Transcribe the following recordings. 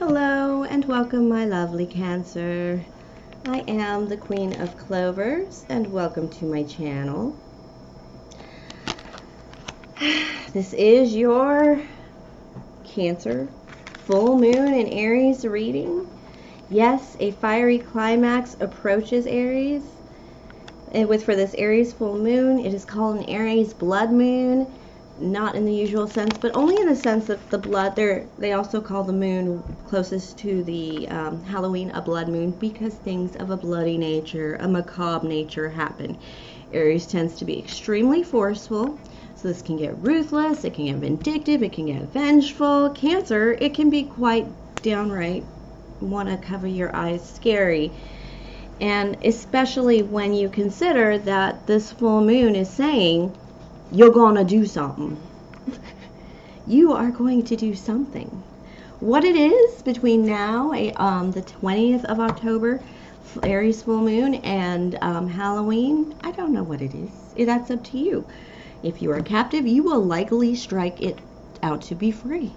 Hello and welcome, my lovely Cancer. I am the Queen of Clovers and welcome to my channel. This is your Cancer full moon and Aries reading. Yes, a fiery climax approaches Aries. And for this Aries full moon, it is called an Aries blood moon. Not in the usual sense, but only in the sense that the blood, they also call the moon closest to the Halloween a blood moon because things of a bloody nature, a macabre nature happen. Aries tends to be extremely forceful, so this can get ruthless, it can get vindictive, it can get vengeful. Cancer, it can be quite downright want to cover your eyes scary. And especially when you consider that this full moon is saying, you're gonna do something. You are going to do something. What it is between now, the 20th of October, Aries full moon, and Halloween, I don't know what it is. That's up to you. If you are captive, you will likely strike it out to be free.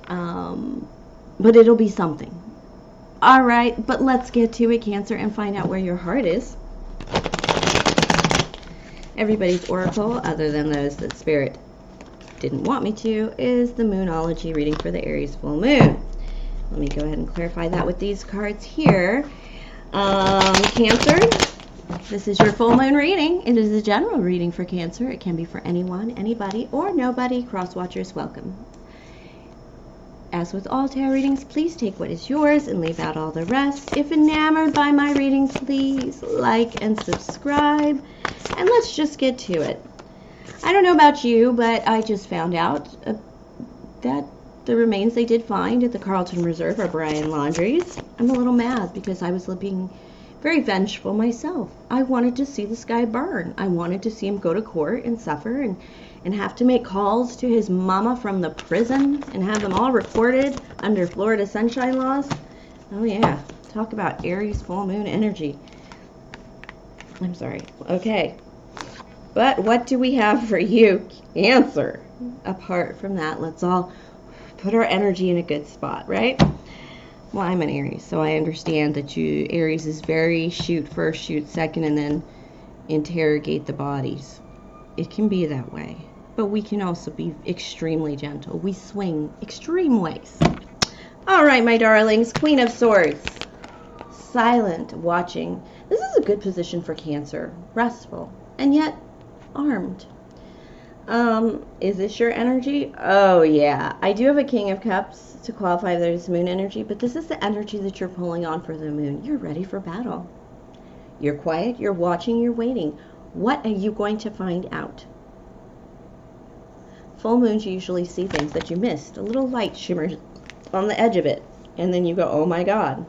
But it'll be something. All right, but let's get to it, Cancer, and find out where your heart is. Everybody's oracle, other than those that Spirit didn't want me to, is the Moonology reading for the Aries full moon. Let me go ahead and clarify that with these cards here. Cancer, this is your full moon reading. It is a general reading for Cancer. It can be for anyone, anybody, or nobody. Cross watchers welcome. As with all tarot readings, please take what is yours and leave out all the rest. If enamored by my readings, please like and subscribe. And let's just get to it. I don't know about you, but I just found out that the remains they did find at the Carlton Reserve are Brian Laundrie's. I'm a little mad because I was being very vengeful myself. I wanted to see this guy burn. I wanted to see him go to court and suffer and have to make calls to his mama from the prison and have them all recorded under Florida sunshine laws. Oh yeah, talk about Aries full moon energy. I'm sorry. Okay. But what do we have for you, Cancer? Apart from that, let's all put our energy in a good spot, right? Well, I'm an Aries, so I understand that Aries is very shoot first, shoot second, and then interrogate the bodies. It can be that way. But we can also be extremely gentle. We swing extreme ways. All right, my darlings, Queen of Swords. Silent, watching. This is a good position for Cancer. Restful, and yet armed. Is this your energy? Oh, yeah. I do have a King of Cups to qualify that it's moon energy, but this is the energy that you're pulling on for the moon. You're ready for battle. You're quiet, you're watching, you're waiting. What are you going to find out? Full moons, you usually see things that you missed. A little light shimmers on the edge of it, and then you go, oh my God.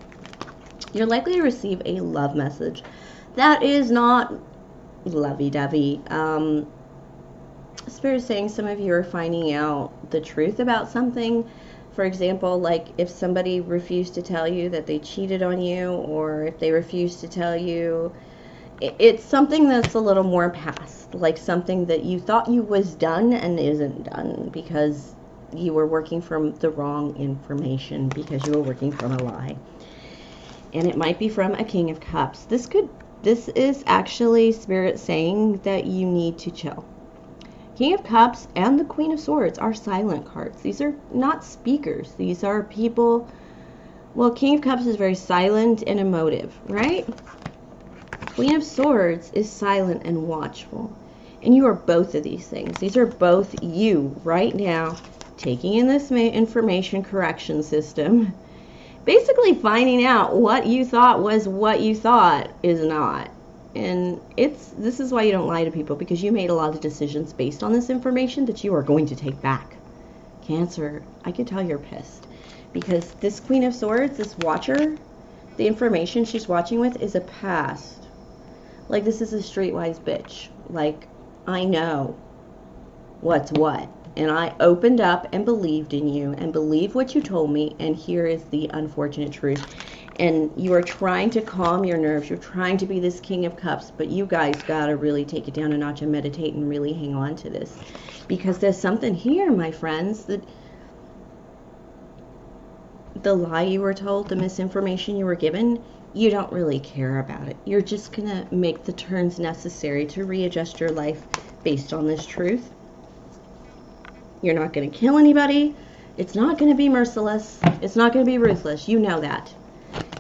You're likely to receive a love message that is not lovey-dovey. Spirit is saying some of you are finding out the truth about something. For example, like if somebody refused to tell you that they cheated on you, or if they refused to tell you, it's something that's a little more past, like something that you thought you was done and isn't done because you were working from the wrong information, because you were working from a lie. And it might be from a King of Cups. This is actually Spirit saying that you need to chill. King of Cups and the Queen of Swords are silent cards. These are not speakers. These are people. Well, King of Cups is very silent and emotive, right? Queen of Swords is silent and watchful. And you are both of these things. These are both you right now taking in this information correction system. Basically finding out what you thought was what you thought is not. And this is why you don't lie to people, because you made a lot of decisions based on this information that you are going to take back. Cancer, I can tell you're pissed. Because this Queen of Swords, this watcher, the information she's watching with is a past. Like, this is a streetwise bitch. Like, I know what's what. And I opened up and believed in you and believed what you told me. And here is the unfortunate truth. And you are trying to calm your nerves. You're trying to be this King of Cups. But you guys got to really take it down a notch and meditate and really hang on to this. Because there's something here, my friends, that the lie you were told, the misinformation you were given, you don't really care about it. You're just going to make the turns necessary to readjust your life based on this truth. You're not going to kill anybody. It's not going to be merciless. It's not going to be ruthless. You know that,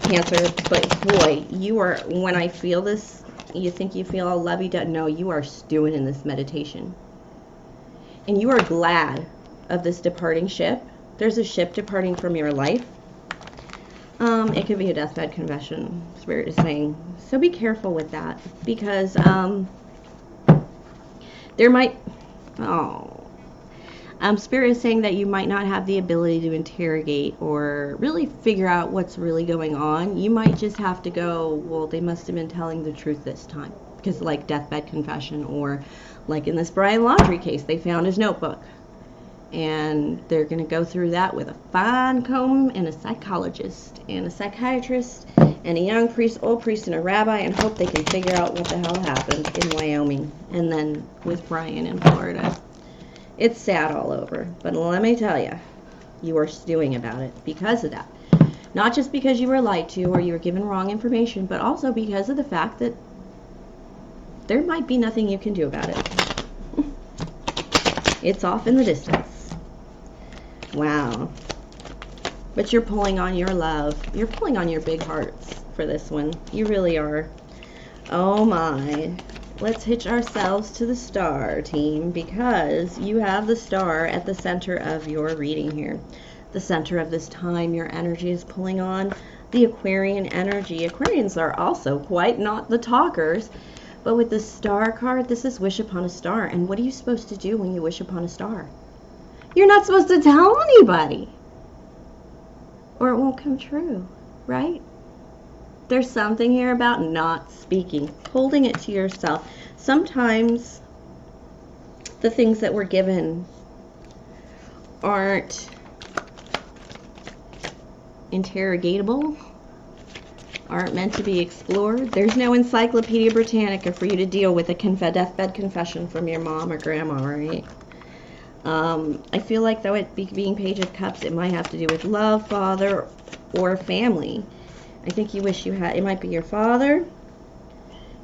Cancer. But boy, you are, when I feel this, you think you feel all lovey-dovey. No, you are stewing in this meditation. And you are glad of this departing ship. There's a ship departing from your life. It could be a deathbed confession, Spirit is saying. So be careful with that, because there might, Spirit is saying that you might not have the ability to interrogate or really figure out what's really going on. You might just have to go, well, they must have been telling the truth this time. Because like deathbed confession, or like in this Brian Laundrie case, they found his notebook. And they're going to go through that with a fine comb and a psychologist and a psychiatrist and a young priest, old priest, and a rabbi, and hope they can figure out what the hell happened in Wyoming and then with Brian in Florida. It's sad all over, but let me tell you, you are stewing about it because of that. Not just because you were lied to or you were given wrong information, but also because of the fact that there might be nothing you can do about it. It's off in the distance. Wow. But you're pulling on your love. You're pulling on your big hearts for this one. You really are. Oh my. Let's hitch ourselves to the star, team, because you have the star at the center of your reading here. The center of this time your energy is pulling on. The Aquarian energy. Aquarians are also quite not the talkers. But with the star card, this is wish upon a star. And what are you supposed to do when you wish upon a star? You're not supposed to tell anybody, or it won't come true, right? There's something here about not speaking, holding it to yourself. Sometimes the things that we're given aren't interrogatable, aren't meant to be explored. There's no Encyclopedia Britannica for you to deal with a deathbed confession from your mom or grandma, right? I feel like, though it being Page of Cups, it might have to do with love, father, or family. I think you wish you had, it might be your father.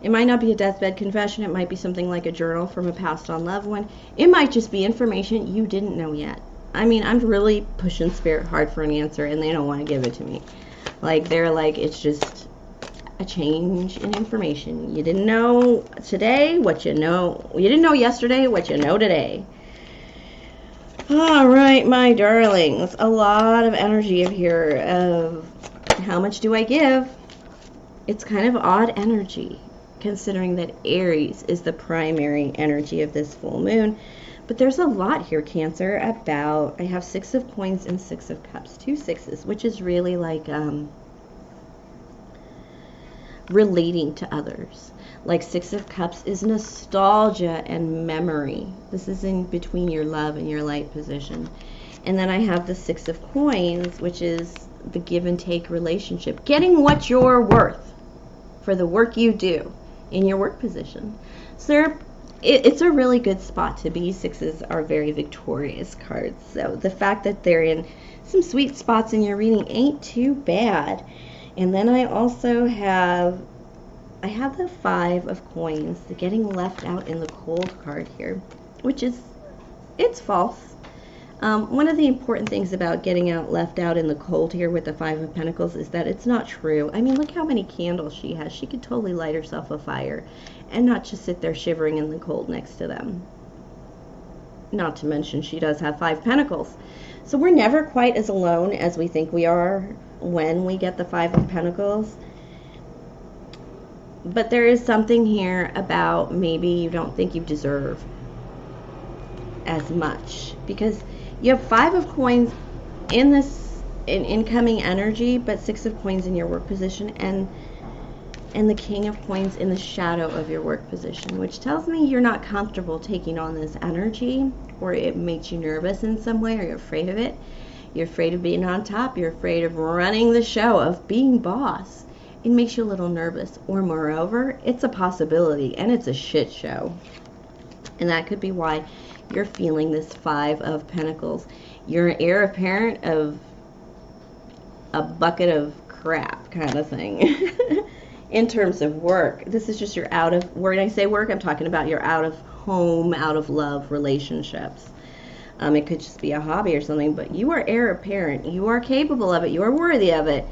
It might not be a deathbed confession. It might be something like a journal from a passed on loved one. It might just be information you didn't know yet. I mean, I'm really pushing Spirit hard for an answer, and they don't want to give it to me. Like, they're like, it's just a change in information. You didn't know today what you know. You didn't know yesterday what you know today. All right, my darlings. A lot of energy here of how much do I give? It's kind of odd energy, considering that Aries is the primary energy of this full moon. But there's a lot here, Cancer, about, I have 6 of Coins and 6 of Cups, 2 sixes, which is really like relating to others. Like 6 of Cups is nostalgia and memory. This is in between your love and your light position. And then I have the 6 of Coins, which is the give and take relationship. Getting what you're worth for the work you do in your work position. So it's a really good spot to be. 6s are very victorious cards. So the fact that they're in some sweet spots in your reading ain't too bad. And then I also have, I have the 5 of Coins, the getting left out in the cold card here, which is, it's false. One of the important things about getting left out in the cold here with the 5 of Pentacles is that it's not true. I mean, look how many candles she has. She could totally light herself a fire and not just sit there shivering in the cold next to them. Not to mention she does have 5 Pentacles. So we're never quite as alone as we think we are when we get the 5 of Pentacles. But there is something here about maybe you don't think you deserve as much, because you have 5 of Coins in this incoming energy, but 6 of Coins in your work position, and the King of Coins in the shadow of your work position, which tells me you're not comfortable taking on this energy, or it makes you nervous in some way, or you're afraid of it. You're afraid of being on top. You're afraid of running the show, of being boss. It makes you a little nervous. Or moreover, it's a possibility, and it's a shit show. And that could be why you're feeling this 5 of Pentacles. You're an heir apparent of a bucket of crap kind of thing. In terms of work, this is just your out of, when I say work, I'm talking about your out of home, out of love relationships. It could just be a hobby or something, but you are heir apparent. You are capable of it. You are worthy of it.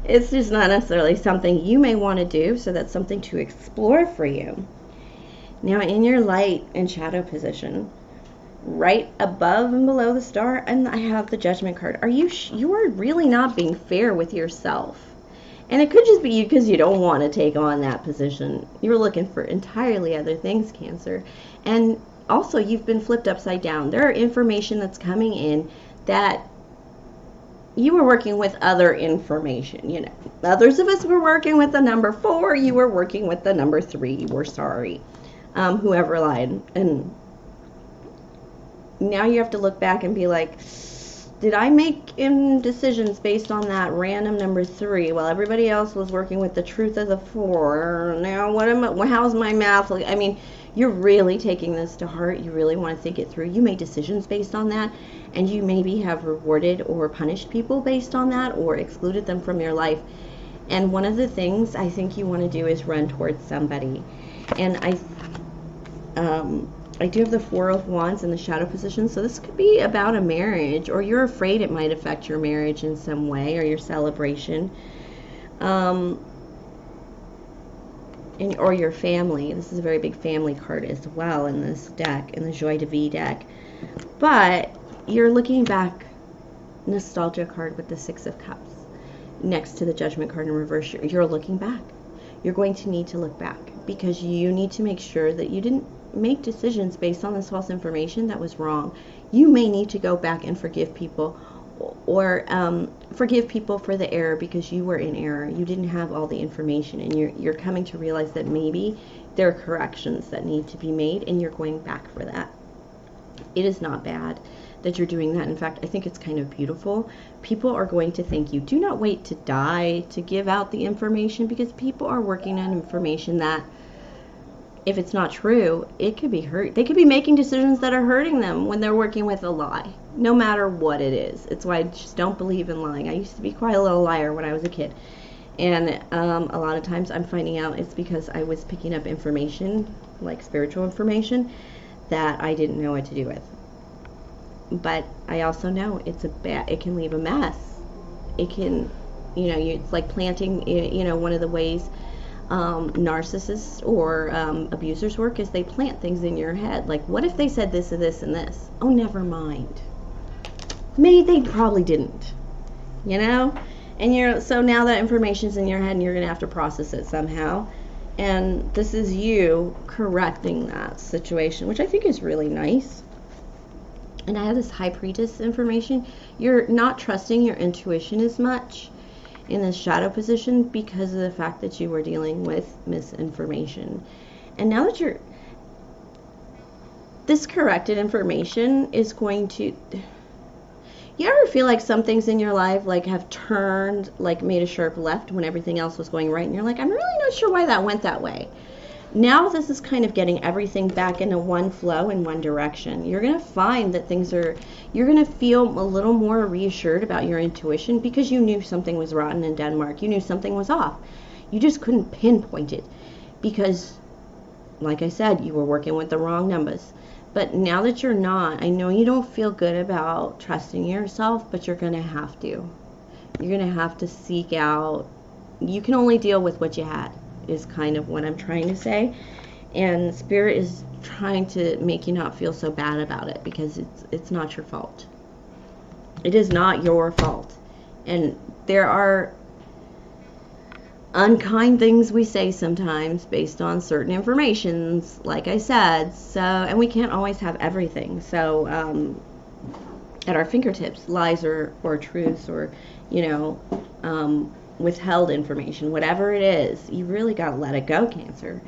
It's just not necessarily something you may want to do, so that's something to explore for you. Now, in your light and shadow position, right above and below the star, and I have the Judgment card. You are really not being fair with yourself. And it could just be because you don't want to take on that position. You're looking for entirely other things, Cancer. And also, you've been flipped upside down. There are information that's coming in that you were working with other information. You know, others of us were working with the number 4. You were working with the number 3. We're sorry. Whoever lied. And now you have to look back and be like, did I make decisions based on that random number 3 while everybody else was working with the truth of the 4? Now, how's my math? I mean, you're really taking this to heart. You really want to think it through. You made decisions based on that, and you maybe have rewarded or punished people based on that, or excluded them from your life. And one of the things I think you want to do is run towards somebody. And I do have the 4 of Wands in the shadow position, so this could be about a marriage, or you're afraid it might affect your marriage in some way, or your celebration, or your family. This is a very big family card as well in this deck, in the Joie de Vie deck. But you're looking back, nostalgia card with the 6 of Cups, next to the Judgment card in reverse. You're looking back. You're going to need to look back, because you need to make sure that you didn't make decisions based on this false information that was wrong. You may need to go back and forgive people, or forgive people for the error, because you were in error. You didn't have all the information, and you're coming to realize that maybe there are corrections that need to be made, and you're going back for that. It is not bad that you're doing that. In fact, I think it's kind of beautiful. People are going to thank you. Do not wait to die to give out the information, because people are working on information that, if it's not true, it could be hurt. They could be making decisions that are hurting them when they're working with a lie, no matter what it is. It's why I just don't believe in lying. I used to be quite a little liar when I was a kid. And a lot of times I'm finding out it's because I was picking up information, like spiritual information, that I didn't know what to do with. But I also know it can leave a mess. It can, it's like planting, one of the ways narcissists or abusers work is they plant things in your head. Like, what if they said this and this and this? Oh, never mind. Maybe they probably didn't, And so now that information's in your head, and you're going to have to process it somehow. And this is you correcting that situation, which I think is really nice. And I have this High Priestess information. You're not trusting your intuition as much in this shadow position because of the fact that you were dealing with misinformation. And now that this corrected information is going to, you ever feel like some things in your life have turned, made a sharp left when everything else was going right, and you're like, I'm really not sure why that went that way. Now this is kind of getting everything back into one flow in one direction. You're going to find that you're going to feel a little more reassured about your intuition, because you knew something was rotten in Denmark. You knew something was off. You just couldn't pinpoint it because, like I said, you were working with the wrong numbers. But now that you're not, I know you don't feel good about trusting yourself, but you're going to have to. You're going to have to seek out. You can only deal with what you had, is kind of what I'm trying to say. And Spirit is trying to make you not feel so bad about it, because it's not your fault. It is not your fault. And there are unkind things we say sometimes based on certain informations, like I said. So, and we can't always have everything. So at our fingertips, lies or truths, or withheld information, whatever it is, you really got to let it go, Cancer.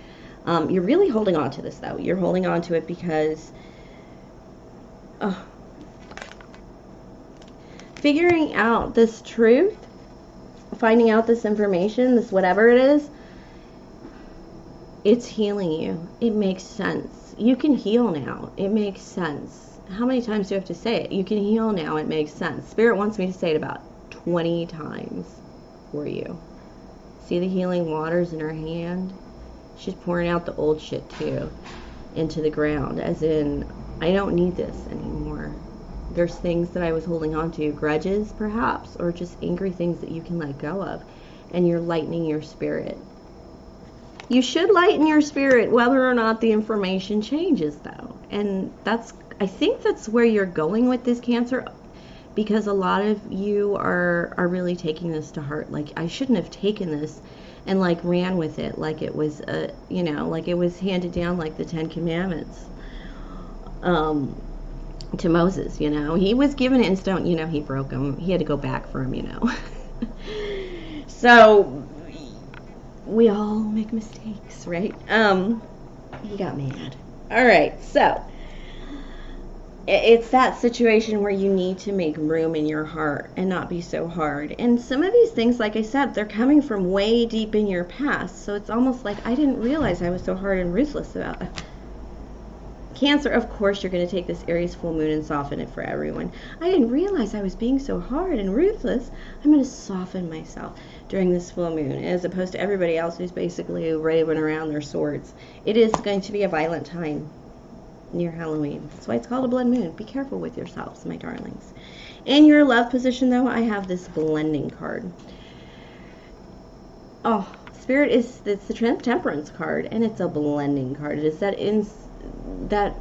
You're really holding on to this, though. You're holding on to it because figuring out this truth, finding out this information, this whatever it is, it's healing you. It makes sense. You can heal now. It makes sense. How many times do you have to say it? You can heal now. It makes sense. Spirit wants me to say it about 20 times for you. See the healing waters in her hand? She's pouring out the old shit too into the ground, as in, I don't need this anymore. There's things that I was holding on to, grudges perhaps, or just angry things that you can let go of, and you're lightening your spirit. You should lighten your spirit whether or not the information changes, though. And I think that's where you're going with this, Cancer, because a lot of you are really taking this to heart. Like, I shouldn't have taken this and like ran with it like it was like it was handed down like the 10 Commandments to Moses. He was given it in stone. He broke them. He had to go back for them. So we all make mistakes, right? He got mad. All right, so it's that situation where you need to make room in your heart and not be so hard. And some of these things, like I said, they're coming from way deep in your past. So it's almost like, I didn't realize I was so hard and ruthless about it. Cancer, of course, you're going to take this Aries full moon and soften it for everyone. I didn't realize I was being so hard and ruthless. I'm going to soften myself during this full moon, as opposed to everybody else who's basically raving around their swords. It is going to be a violent time near Halloween. That's why it's called a blood moon. Be careful with yourselves, my darlings. In your love position, though, I have this blending card. Oh, Spirit it's the Temperance card, and it's a blending card. It is that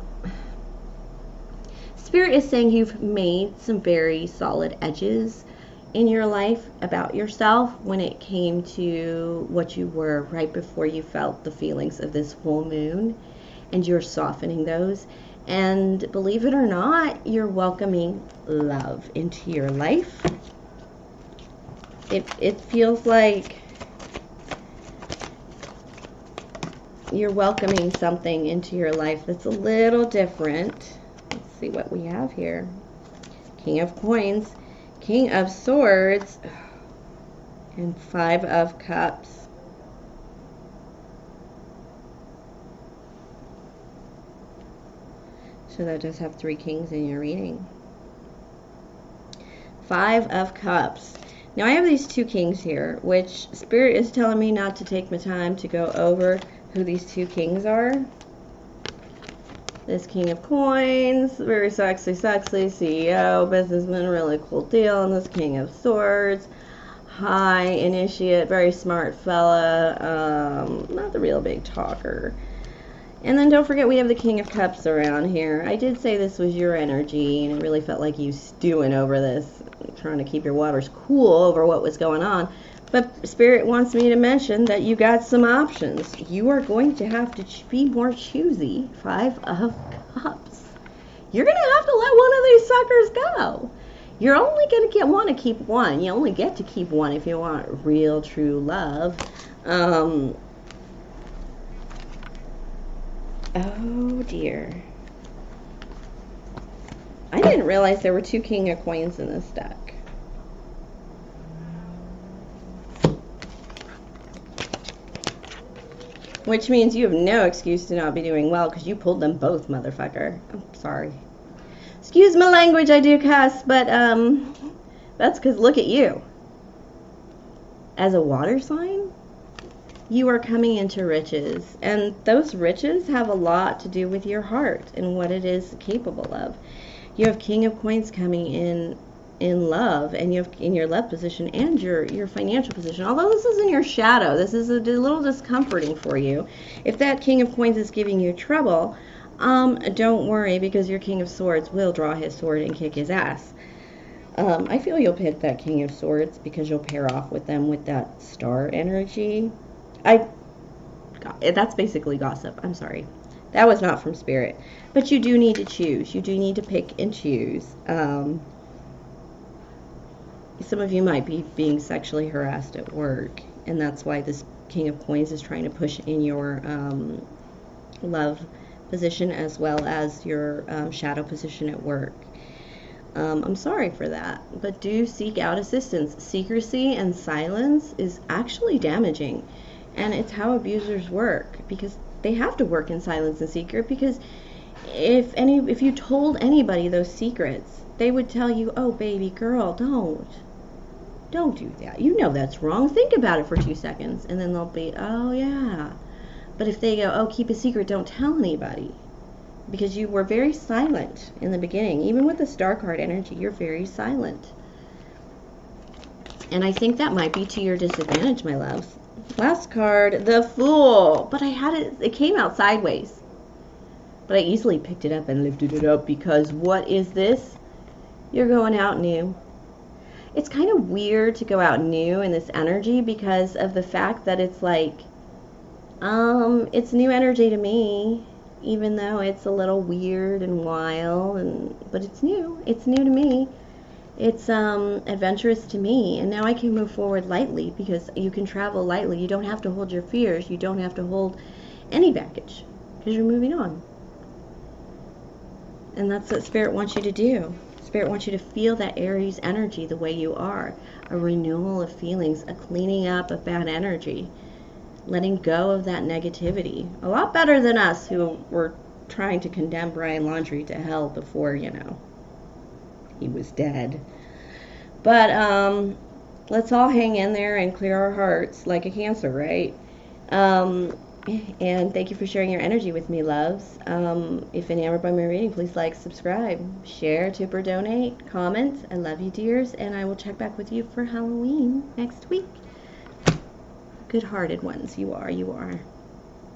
Spirit is saying you've made some very solid edges in your life about yourself when it came to what you were right before you felt the feelings of this full moon, and you're softening those. And believe it or not, you're welcoming love into your life. It feels like you're welcoming something into your life that's a little different. Let's see what we have here. King of Coins, King of Swords, and 5 of Cups. So that does have 3 kings in your reading. 5 of Cups. Now I have these 2 kings here, which Spirit is telling me not to take my time to go over who these 2 kings are. This King of Coins, very sexy CEO, businessman, really cool deal. And this King of Swords, high initiate, very smart fella, not the real big talker. And then don't forget we have the King of Cups around here. I did say this was your energy, and it really felt like you stewing over this, trying to keep your waters cool over what was going on. But Spirit wants me to mention that you got some options. You are going to have to be more choosy. 5 of Cups. You're going to have to let one of these suckers go. You're only going to want to keep one. You only get to keep one if you want real, true love. Oh, dear. I didn't realize there were 2 King of Coins in this deck. Which means you have no excuse to not be doing well, because you pulled them both, motherfucker. I'm sorry. Excuse my language, I do cuss, but that's because look at you. As a water sign, you are coming into riches, and those riches have a lot to do with your heart and what it is capable of. You have King of Coins coming in love, and you have in your love position and your financial position. Although this is in your shadow, this is a little discomforting for you. If that King of Coins is giving you trouble, don't worry, because your King of Swords will draw his sword and kick his ass. I feel you'll pick that King of Swords because you'll pair off with them with that star energy. That's basically gossip. I'm sorry. That was not from Spirit. But you do need to choose. You do need to pick and choose. Some of you might be being sexually harassed at work, and that's why this King of Coins is trying to push in your love position as well as your shadow position at work. I'm sorry for that, but do seek out assistance. Secrecy and silence is actually damaging, and it's how abusers work, because they have to work in silence and secret, because if you told anybody those secrets, they would tell you, oh baby girl, don't. Don't do that. You know that's wrong. Think about it for 2 seconds. And then they'll be, oh, yeah. But if they go, oh, keep a secret, don't tell anybody. Because you were very silent in the beginning. Even with the star card energy, you're very silent. And I think that might be to your disadvantage, my loves. Last card, the Fool. But I had it came out sideways. But I easily picked it up and lifted it up because what is this? You're going out new. It's kind of weird to go out new in this energy because of the fact that it's like, it's new energy to me, even though it's a little weird and wild, but it's new. It's new to me. It's adventurous to me, and now I can move forward lightly because you can travel lightly. You don't have to hold your fears. You don't have to hold any baggage because you're moving on. And that's what Spirit wants you to do. Spirit wants you to feel that Aries energy the way you are. A renewal of feelings, a cleaning up of bad energy, letting go of that negativity. A lot better than us who were trying to condemn Brian Laundrie to hell before, you know, he was dead. But let's all hang in there and clear our hearts like a Cancer, right? And thank you for sharing your energy with me, loves. If enamored by my reading, please like, subscribe, share, tip, or donate, comment. I love you, dears, and I will check back with you for Halloween next week. Good-hearted ones, you are.